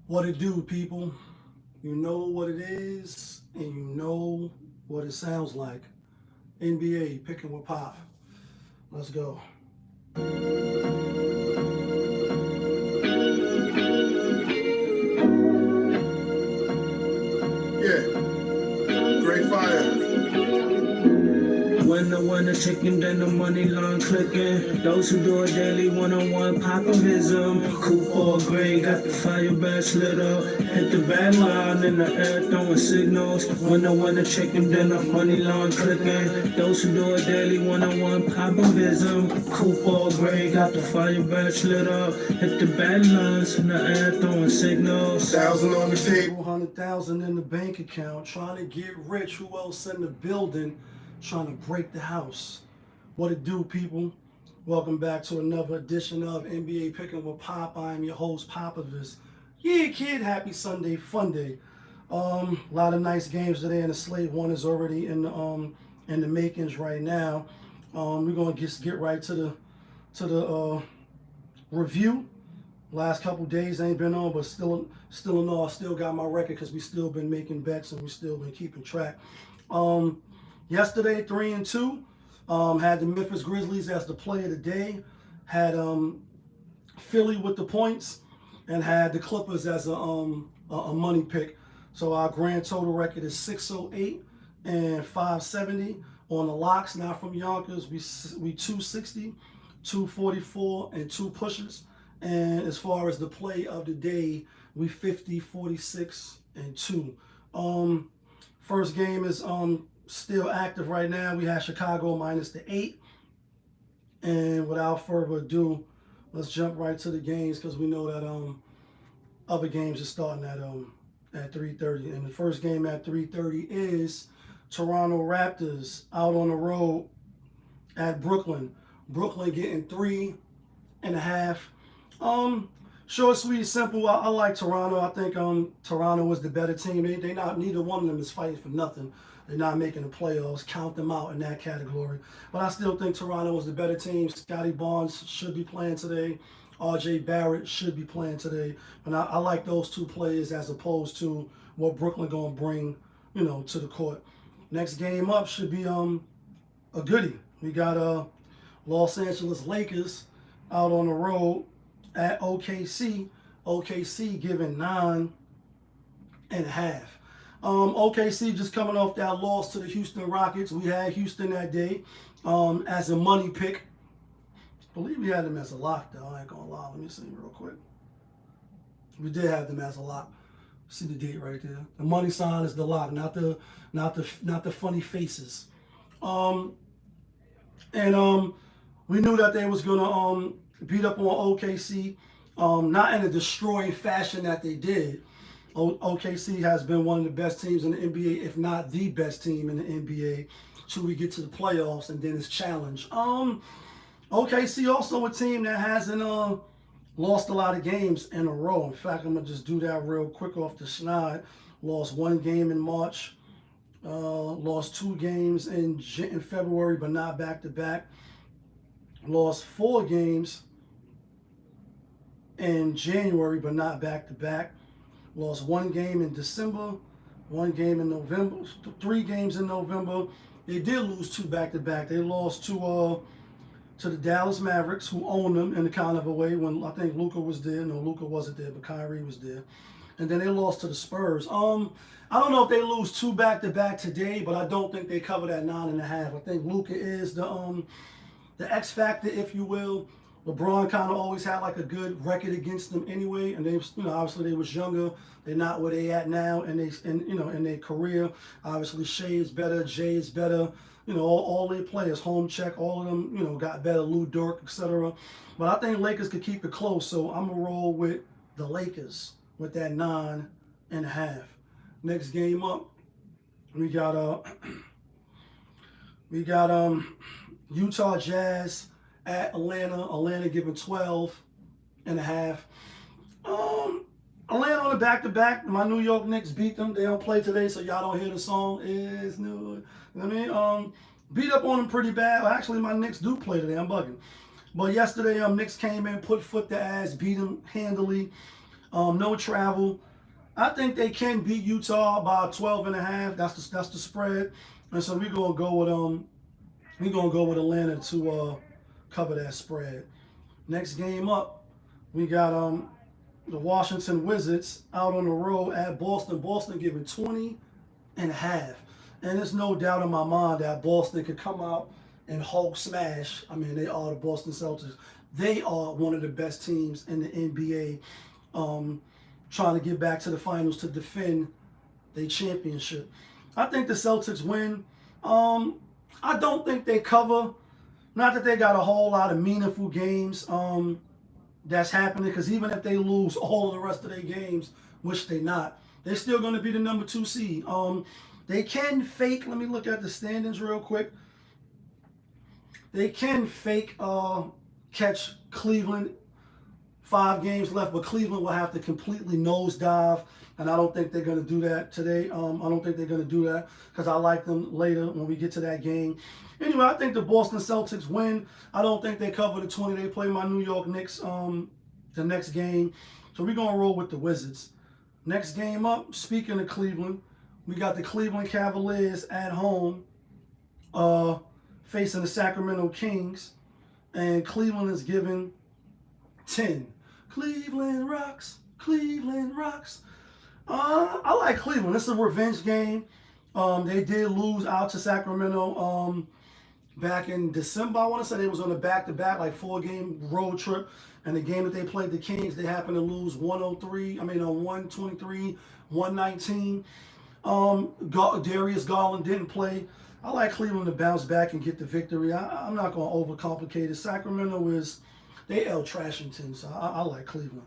What it do, people? You know what it is, and you know what it sounds like. NBA picking with Pop. Let's go. Yeah, great fire. When I want a chicken, then the money line clicking. Those who do it daily, one-on-one popovism. Coupe or gray, got the fire badge lit up. Hit the bad line in the air, throwing signals. When I want a chicken, then the money line clicking. Those who do it daily, one-on-one popovism. Coupe or gray, got the fire badge lit up. Hit the bad lines in the air, throwing signals. 1,000 on the table. 200,000 in the bank account, trying to get rich. Who else in the building? Trying to break the house. What it do, people? Welcome back to another edition of NBA Picking with Pop. I am your host, Popovich. Yeah, kid, happy Sunday, fun day. A lot of nice games today in the slate. One is already in the makings right now. We're gonna get right to the review. Last couple days ain't been on, but still in all, I still got my record because we still been making bets and we still been keeping track. Yesterday, 3-2, had the Memphis Grizzlies as the play of the day, had Philly with the points, and had the Clippers as a money pick. So our grand total record is 608 and 570 on the locks. Now from Yonkers, we 260, 244, and 2 pushes. And as far as the play of the day, we 50, 46, and 2. First game is still active right now. We have Chicago minus the 8. And without further ado, let's jump right to the games because we know that other games are starting at 3:30. And the first game at 3:30 is Toronto Raptors out on the road at Brooklyn. Brooklyn getting 3.5. Short, sweet, simple. I like Toronto. I think Toronto is the better team. They not, neither one of them is fighting for nothing. They're not making the playoffs. Count them out in that category. But I still think Toronto is the better team. Scotty Barnes should be playing today. R.J. Barrett should be playing today. And I like those two players as opposed to what Brooklyn going to bring, to the court. Next game up should be a goodie. We got Los Angeles Lakers out on the road at OKC. OKC giving 9.5. OKC just coming off that loss to the Houston Rockets. We had Houston that day as a money pick. I believe we had them as a lock, though. I ain't gonna lie. Let me see real quick. We did have them as a lock. See the date right there. The money sign is the lock, not the funny faces. We knew that they was gonna beat up on OKC, not in a destroying fashion that they did. OKC has been one of the best teams in the NBA, if not the best team in the NBA, till we get to the playoffs and then it's challenge. OKC also a team that hasn't lost a lot of games in a row. In fact, I'm gonna just do that real quick off the schneid. Lost 1 game in March, lost 2 games in February, but not back to back. Lost 4 games in January, but not back to back. Lost 1 game in December, 1 game in November, 3 games in November. They did lose 2 back to back. They lost to the Dallas Mavericks, who owned them in a kind of a way when I think Luka was there. No, Luka wasn't there, but Kyrie was there. And then they lost to the Spurs. I don't know if they lose 2 back to back today, but I don't think they cover that 9.5. I think Luka is the X factor, if you will. LeBron kind of always had like a good record against them anyway, and they, obviously they was younger. They're not where they at now, and in their career. Obviously, Shea is better, Jay is better. All their players, home check, all of them, got better. Lou Dort, etc. But I think Lakers could keep it close, so I'm gonna roll with the Lakers with that 9.5. Next game up, we got Utah Jazz at Atlanta. Atlanta giving 12.5. Atlanta on the back-to-back. My New York Knicks beat them. They don't play today, so y'all don't hear the song. Is new. Beat up on them pretty bad. Well, actually, my Knicks do play today. I'm bugging. But yesterday, Knicks came in, put foot to ass, beat them handily. No travel. I think they can beat Utah by 12.5. That's the spread, and so we're gonna go with Atlanta to cover that spread. Next game up, we got the Washington Wizards out on the road at Boston. Boston giving 20.5, and there's no doubt in my mind that Boston could come out and Hulk smash. I mean, they are the Boston Celtics. They are one of the best teams in the NBA. Trying to get back to the finals to defend their championship. I think the Celtics win. I don't think they cover. Not that they got a whole lot of meaningful games that's happening, because even if they lose all of the rest of their games, which they not, they're still going to be the number 2 seed. They can fake. Let me look at the standings real quick. They can fake catch Cleveland. 5 games left, but Cleveland will have to completely nosedive, and I don't think they're going to do that today. I don't think they're going to do that because I like them later when we get to that game. Anyway, I think the Boston Celtics win. I don't think they cover the 20. They play my New York Knicks the next game, so we're going to roll with the Wizards. Next game up, speaking of Cleveland, we got the Cleveland Cavaliers at home facing the Sacramento Kings, and Cleveland is given 10. Cleveland rocks. Cleveland rocks. I like Cleveland. It's a revenge game. They did lose out to Sacramento back in December. I want to say they was on a back-to-back, like 4-game road trip. And the game that they played the Kings, they happened to lose 123, 119. Darius Garland didn't play. I like Cleveland to bounce back and get the victory. I'm not going to overcomplicate it. Sacramento is... They L Trashington, so I like Cleveland.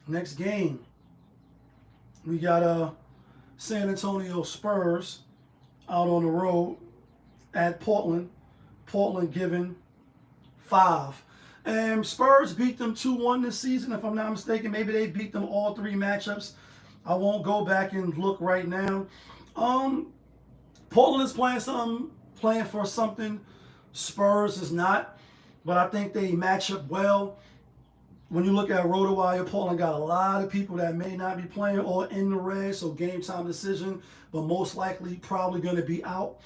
Next game, we got San Antonio Spurs out on the road at Portland. Portland given 5. And Spurs beat them 2-1 this season, if I'm not mistaken. Maybe they beat them all 3 matchups. I won't go back and look right now. Portland is playing for something. Spurs is not. But I think they match up well. When you look at RotoWire, Portland got a lot of people that may not be playing or in the red, so game time decision, but most likely probably going to be out.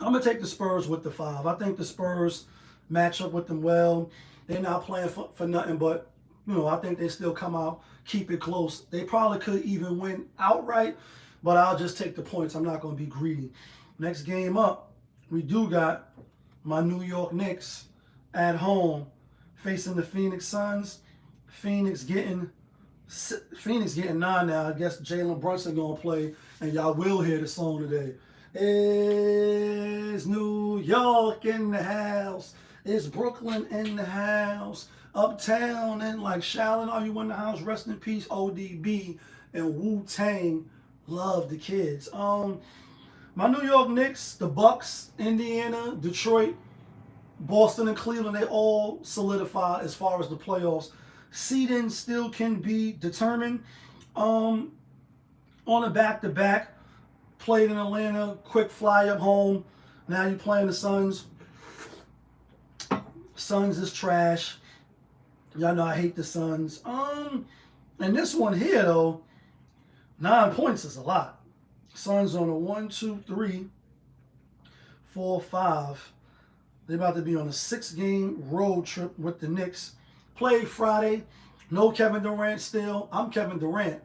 I'm going to take the Spurs with the 5. I think the Spurs match up with them well. They're not playing for nothing, but I think they still come out, keep it close. They probably could even win outright, but I'll just take the points. I'm not going to be greedy. Next game up, we do got my New York Knicks at home facing the Phoenix Suns. Phoenix getting 9 now. I guess Jalen Brunson gonna play, and y'all will hear the song today. It's New York in the house. It's Brooklyn in the house. Uptown and like Shaolin, are you in the house? Rest in peace, ODB and Wu-Tang. Love the kids. My New York Knicks, the Bucks, Indiana, Detroit, Boston, and Cleveland, they all solidified as far as the playoffs. Seeding still can be determined. On a back-to-back, played in Atlanta, quick fly up home. Now you're playing the Suns. Suns is trash. Y'all know I hate the Suns. And this one here, though, 9 points is a lot. Suns on a 1, 2, 3, 4, 5. They're about to be on a 6-game road trip with the Knicks. Played Friday. No Kevin Durant still. I'm Kevin Durant.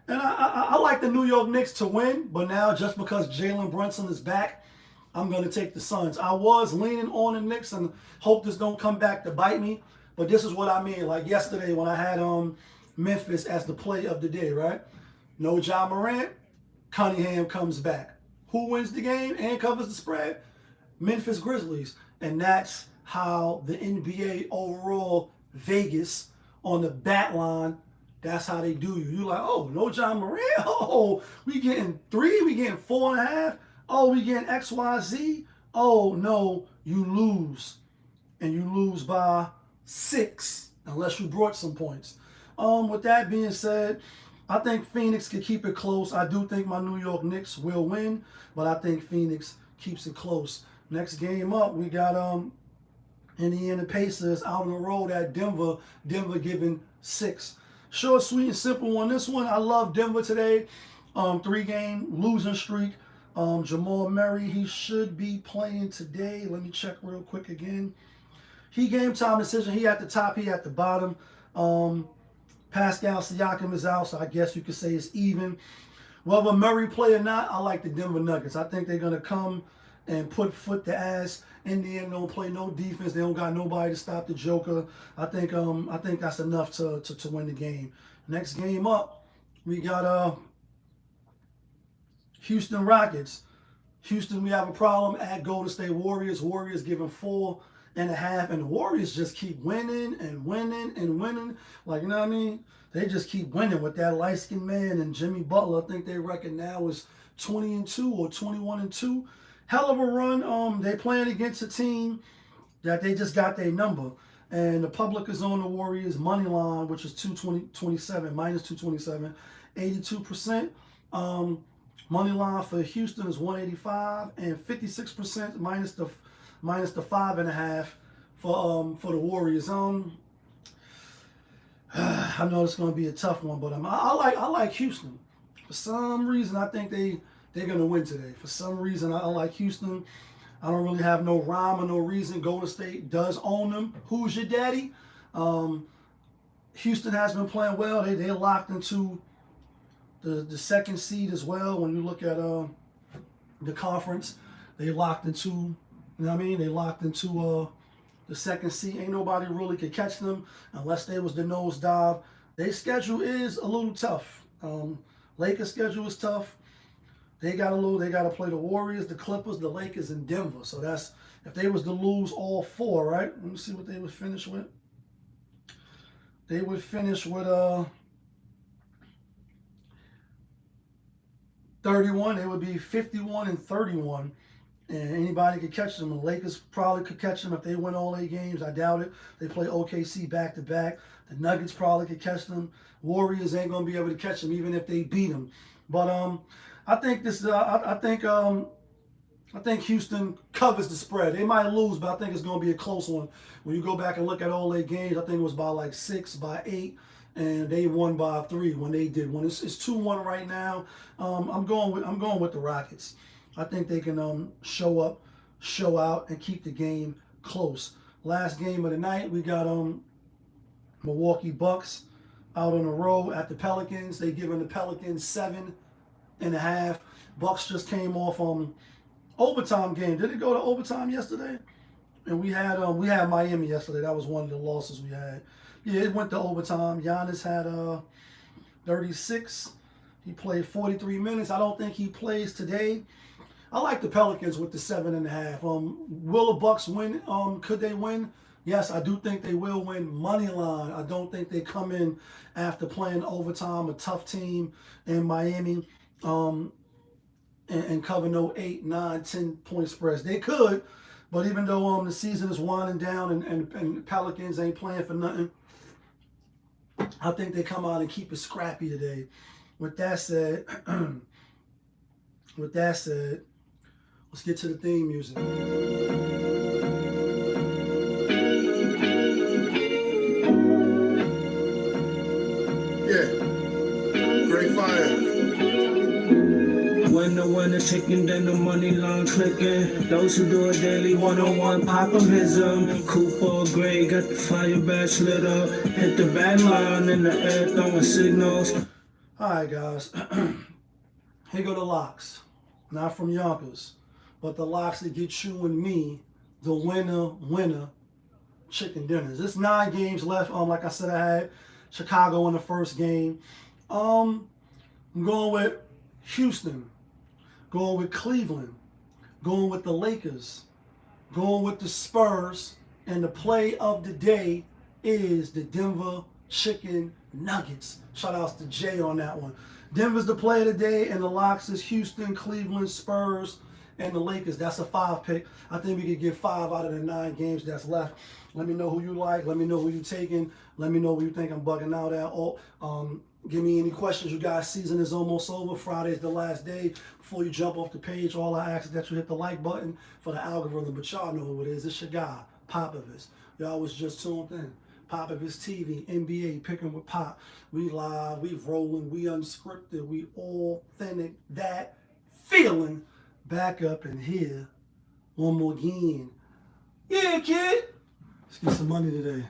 And I like the New York Knicks to win, but now just because Jalen Brunson is back, I'm going to take the Suns. I was leaning on the Knicks and hope this don't come back to bite me, but this is what I mean. Like yesterday when I had Memphis as the play of the day, right? No Ja Morant. Cunningham comes back. Who wins the game and covers the spread? Memphis Grizzlies. And that's how the NBA overall, Vegas on the bat line, that's how they do you. You're like, oh, no John Morant. Oh, we getting 3, we getting 4.5. Oh, we getting XYZ. Oh, no, you lose. And you lose by 6, unless you brought some points. With that being said, I think Phoenix can keep it close. I do think my New York Knicks will win, but I think Phoenix keeps it close. Next game up, we got Indiana Pacers out on the road at Denver. Denver giving 6. Short, sweet, and simple on this one. I love Denver today. 3-game losing streak. Jamal Murray, he should be playing today. Let me check real quick again. He game time decision. He at the top, he at the bottom. Pascal Siakam is out, so I guess you could say it's even. Whether Murray play or not, I like the Denver Nuggets. I think they're gonna come and put foot to ass. Indiana don't play no defense. They don't got nobody to stop the Joker. I think that's enough to win the game. Next game up, we got Houston Rockets. Houston, we have a problem at Golden State Warriors. Warriors giving 4.5, and the Warriors just keep winning and winning and winning. Like, you know what I mean? They just keep winning with that light-skinned man and Jimmy Butler. I think their record now is 20-2 or 21-2. Hell of a run. They playing against a team that they just got their number. And the public is on the Warriors money line, which is 227, minus 227, 82%. Money line for Houston is 185, and 56% minus the 5.5 for the Warriors. I know it's going to be a tough one, but I like Houston. For some reason, I think they're going to win today. For some reason, I like Houston. I don't really have no rhyme or no reason. Golden State does own them. Who's your daddy? Houston has been playing well. They locked into the second seed as well. When you look at the conference, they locked into, you know what I mean? They locked into the second seed. Ain't nobody really could catch them unless they was the nosedive. Their schedule is a little tough. Lakers' schedule is tough. They got to play the Warriors, the Clippers, the Lakers, and Denver. So that's, if they was to lose all 4, right? Let me see what they would finish with. They would finish with 31. They would be 51-31. And anybody could catch them. The Lakers probably could catch them if they win all 8 games. I doubt it. They play OKC back-to-back. The Nuggets probably could catch them. Warriors ain't going to be able to catch them even if they beat them. But I think I think Houston covers the spread. They might lose, but I think it's going to be a close one. When you go back and look at all their games, I think it was by like 6, by 8, and they won by 3 when they did one. It's 2-1 right now. I'm going with the Rockets. I think they can show up, show out, and keep the game close. Last game of the night, we got Milwaukee Bucks out on the road at the Pelicans. They giving the Pelicans 7.5. Bucks just came off overtime game. Did it go to overtime yesterday? And we had Miami yesterday. That was one of the losses we had. Yeah, it went to overtime. Giannis had 36. He played 43 minutes. I don't think he plays today. I like the Pelicans with the 7.5. Will the Bucks win? Could they win? Yes, I do think they will win. Money line. I don't think they come in after playing overtime, a tough team in Miami, and cover no 8, 9, 10-point spreads. They could, but even though the season is winding down and Pelicans ain't playing for nothing, I think they come out and keep it scrappy today. With that said, let's get to the theme music. Yeah, great fire. When the winner chicken, then the money line clicking. Those who do it daily, 101 populism. Cooper Gray got the fire badge lit up. Hit the back line in the air, throwing signals. All right, guys. Here go the locks. Not from Yonkers, but the locks that get you and me the winner chicken dinners. There's 9 games left. Like I said, I had Chicago in the first game. I'm going with Houston, going with Cleveland, going with the Lakers, going with the Spurs, and the play of the day is the Denver Chicken Nuggets. Shout outs to JaY on that one. Denver's the play of the day, and the locks is Houston, Cleveland, Spurs, and the Lakers. That's a 5 pick. I think we could get 5 out of the 9 games that's left. Let me know who you like. Let me know who you taking. Let me know who you think I'm bugging out at. Give me any questions you guys. Season is almost over. Friday's the last day. Before you jump off the page, all I ask is that you hit the like button for the algorithm. But y'all know who it is. It's your guy, Popovich. Y'all was just tuned in. Pop of his TV, NBA, picking with Pop. We live, we rolling, we unscripted, we authentic. That feeling back up in here one more again. Yeah, kid. Let's get some money today.